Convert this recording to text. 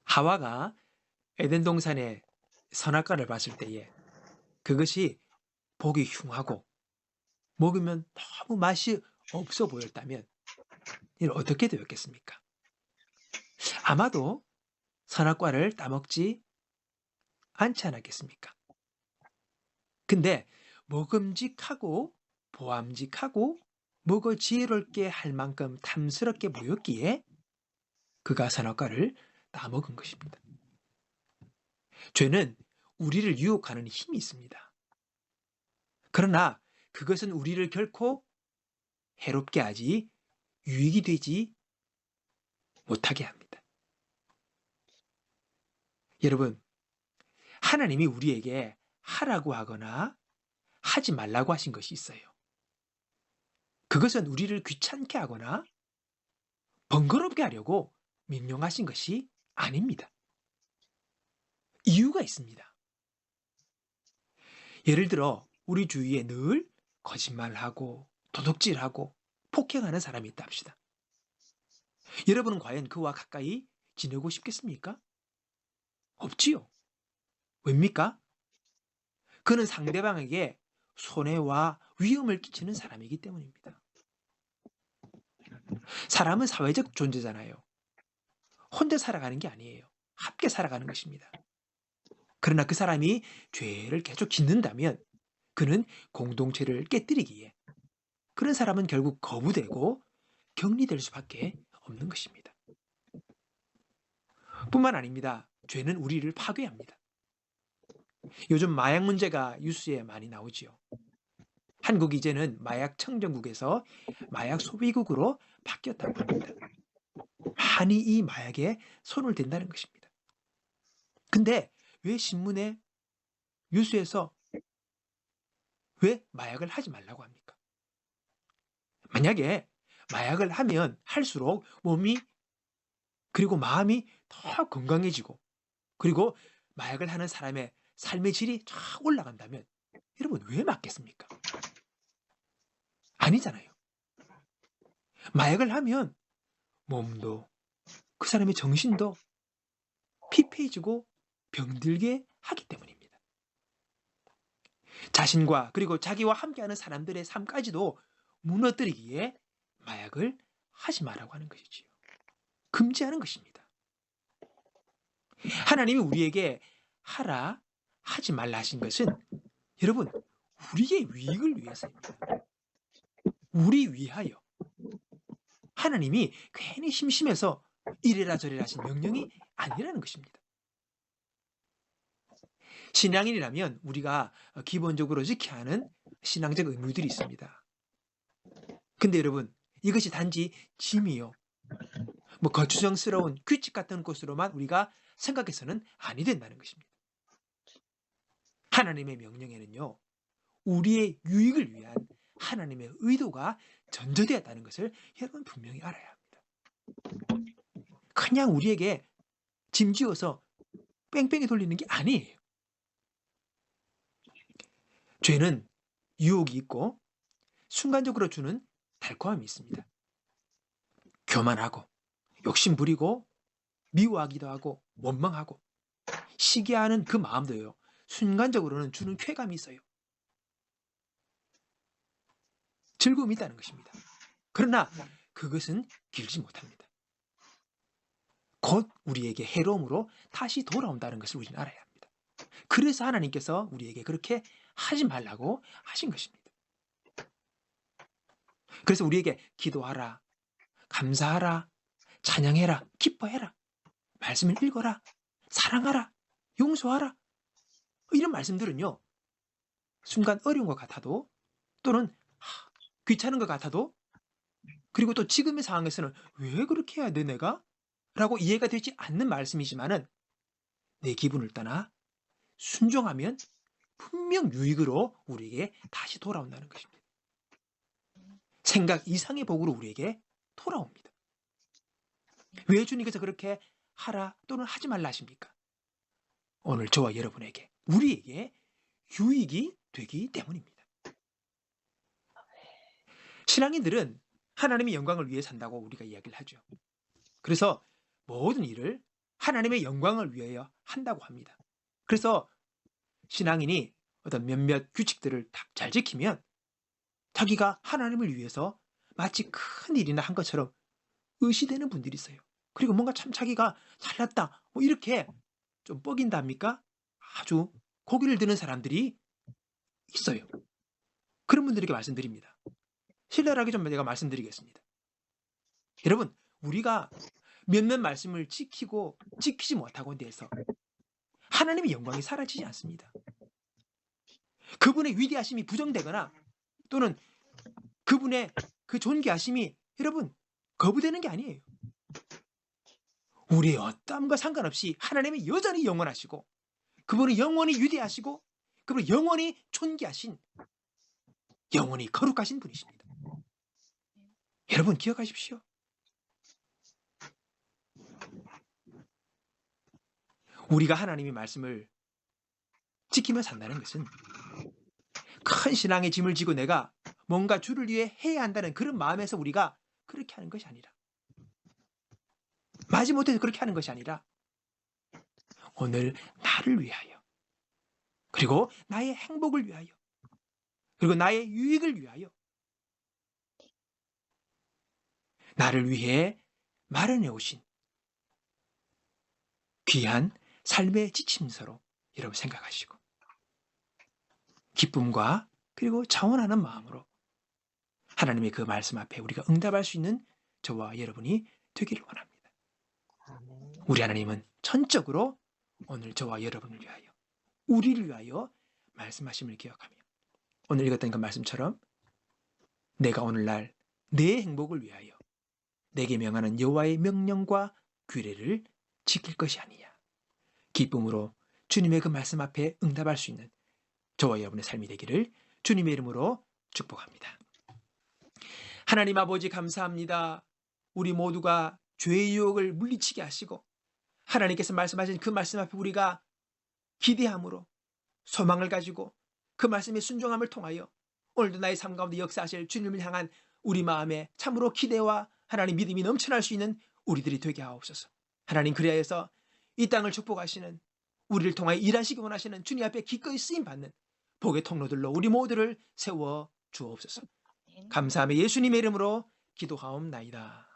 하와가 에덴 동산의 선악과를 봤을 때에 그것이 보기 흉하고 먹으면 너무 맛이 없어 보였다면 이는 어떻게 되었겠습니까? 아마도 선악과를 따먹지 않지 않았겠습니까? 근데 먹음직하고 보암직하고 먹어 지혜롭게 할 만큼 탐스럽게 보였기에 그가 선악과를 따먹은 것입니다. 죄는 우리를 유혹하는 힘이 있습니다. 그러나 그것은 우리를 결코 해롭게 하지 유익이 되지 못하게 합니다. 여러분, 하나님이 우리에게 하라고 하거나 하지 말라고 하신 것이 있어요. 그것은 우리를 귀찮게 하거나 번거롭게 하려고 명령하신 것이 아닙니다. 이유가 있습니다. 예를 들어 우리 주위에 늘 거짓말하고 도둑질하고 폭행하는 사람이 있다 합시다. 여러분은 과연 그와 가까이 지내고 싶겠습니까? 없지요. 왜입니까? 그는 상대방에게 손해와 위험을 끼치는 사람이기 때문입니다. 사람은 사회적 존재잖아요. 혼자 살아가는 게 아니에요. 함께 살아가는 것입니다. 그러나 그 사람이 죄를 계속 짓는다면 그는 공동체를 깨뜨리기에 그런 사람은 결국 거부되고 격리될 수밖에 없는 것입니다. 뿐만 아닙니다. 죄는 우리를 파괴합니다. 요즘 마약 문제가 뉴스에 많이 나오지요. 한국이 이제는 마약 청정국에서 마약 소비국으로 바뀌었다고 합니다. 많이 이 마약에 손을 댄다는 것입니다. 근데 왜 신문에 뉴스에서 왜 마약을 하지 말라고 합니까? 만약에 마약을 하면 할수록 몸이 그리고 마음이 더 건강해지고 그리고 마약을 하는 사람의 삶의 질이 쫙 올라간다면 여러분 왜 맞겠습니까? 아니잖아요. 마약을 하면 몸도 그 사람의 정신도 피폐해지고 병들게 하기 때문입니다. 자신과 그리고 자기와 함께하는 사람들의 삶까지도 무너뜨리기에 마약을 하지 말라고 하는 것이지요. 금지하는 것입니다. 하나님이 우리에게 하라, 하지 말라 하신 것은 여러분 우리의 유익을 위해서입니다. 우리 위하여. 하나님이 괜히 심심해서 이래라 저래라 하신 명령이 아니라는 것입니다. 신앙인이라면 우리가 기본적으로 지켜야 하는 신앙적 의무들이 있습니다. 근데 여러분 이것이 단지 짐이요. 거추장스러운 규칙 같은 것으로만 우리가 생각해서는 아니 된다는 것입니다. 하나님의 명령에는요. 우리의 유익을 위한 하나님의 의도가 전제되었다는 것을 여러분 분명히 알아야 합니다. 그냥 우리에게 짐지어서 뺑뺑이 돌리는 게 아니에요. 죄는 유혹이 있고 순간적으로 주는 달콤함이 있습니다. 교만하고 욕심 부리고 미워하기도 하고 원망하고 시기하는 그 마음도요. 순간적으로는 주는 쾌감이 있어요. 즐거움이 있다는 것입니다. 그러나 그것은 길지 못합니다. 곧 우리에게 해로움으로 다시 돌아온다는 것을 우리는 알아야 합니다. 그래서 하나님께서 우리에게 그렇게 하지 말라고 하신 것입니다. 그래서 우리에게 기도하라, 감사하라, 찬양해라, 기뻐해라, 말씀을 읽어라, 사랑하라, 용서하라 이런 말씀들은요. 순간 어려운 것 같아도 또는 귀찮은 것 같아도 그리고 또 지금의 상황에서는 왜 그렇게 해야 돼 내가? 라고 이해가 되지 않는 말씀이지만은 내 기분을 떠나 순종하면 분명 유익으로 우리에게 다시 돌아온다는 것입니다. 생각 이상의 복으로 우리에게 돌아옵니다. 왜 주님께서 그렇게 하라 또는 하지 말라 하십니까? 오늘 저와 여러분에게 우리에게 유익이 되기 때문입니다. 신앙인들은 하나님의 영광을 위해 산다고 우리가 이야기를 하죠. 그래서 모든 일을 하나님의 영광을 위하여 한다고 합니다. 그래서 신앙인이 어떤 몇몇 규칙들을 딱 잘 지키면 자기가 하나님을 위해서 마치 큰 일이나 한 것처럼 의시되는 분들이 있어요. 그리고 뭔가 참 자기가 잘났다 뭐 이렇게 좀 뻐긴답니까? 아주 고개를 드는 사람들이 있어요. 그런 분들에게 말씀드립니다. 신랄하게 좀 제가 말씀드리겠습니다. 여러분, 우리가 몇몇 말씀을 지키고 지키지 못하고 대해서 하나님의 영광이 사라지지 않습니다. 그분의 위대하심이 부정되거나 또는 그분의 그 존귀하심이 여러분 거부되는 게 아니에요. 우리의 어떠함과 상관없이 하나님이 여전히 영원하시고 그분은 영원히 위대하시고 그분은 영원히 존귀하신 영원히 거룩하신 분이십니다. 여러분 기억하십시오. 우리가 하나님의 말씀을 지키며 산다는 것은 큰 신앙의 짐을 지고 내가 뭔가 주를 위해 해야 한다는 그런 마음에서 우리가 그렇게 하는 것이 아니라 마지못해서 그렇게 하는 것이 아니라 오늘 나를 위하여 그리고 나의 행복을 위하여 그리고 나의 유익을 위하여 나를 위해 마련해 오신 귀한 삶의 지침서로 여러분 생각하시고 기쁨과 그리고 자원하는 마음으로 하나님의 그 말씀 앞에 우리가 응답할 수 있는 저와 여러분이 되기를 원합니다. 우리 하나님은 전적으로 오늘 저와 여러분을 위하여 우리를 위하여 말씀하심을 기억하며 오늘 읽었던 그 말씀처럼 내가 오늘날 내 행복을 위하여 내게 명하는 여호와의 명령과 규례를 지킬 것이 아니냐. 기쁨으로 주님의 그 말씀 앞에 응답할 수 있는 저와 여러분의 삶이 되기를 주님의 이름으로 축복합니다. 하나님 아버지 감사합니다. 우리 모두가 죄의 유혹을 물리치게 하시고 하나님께서 말씀하신 그 말씀 앞에 우리가 기대함으로 소망을 가지고 그 말씀의 순종함을 통하여 오늘도 나의 삶 가운데 역사하실 주님을 향한 우리 마음에 참으로 기대와 하나님 믿음이 넘쳐날 수 있는 우리들이 되게 하옵소서. 하나님 그리하여서 이 땅을 축복하시는 우리를 통하여 일하시기 원하시는 주님 앞에 기꺼이 쓰임받는 복의 통로들로 우리 모두를 세워 주옵소서. 감사하며 예수님의 이름으로 기도하옵나이다.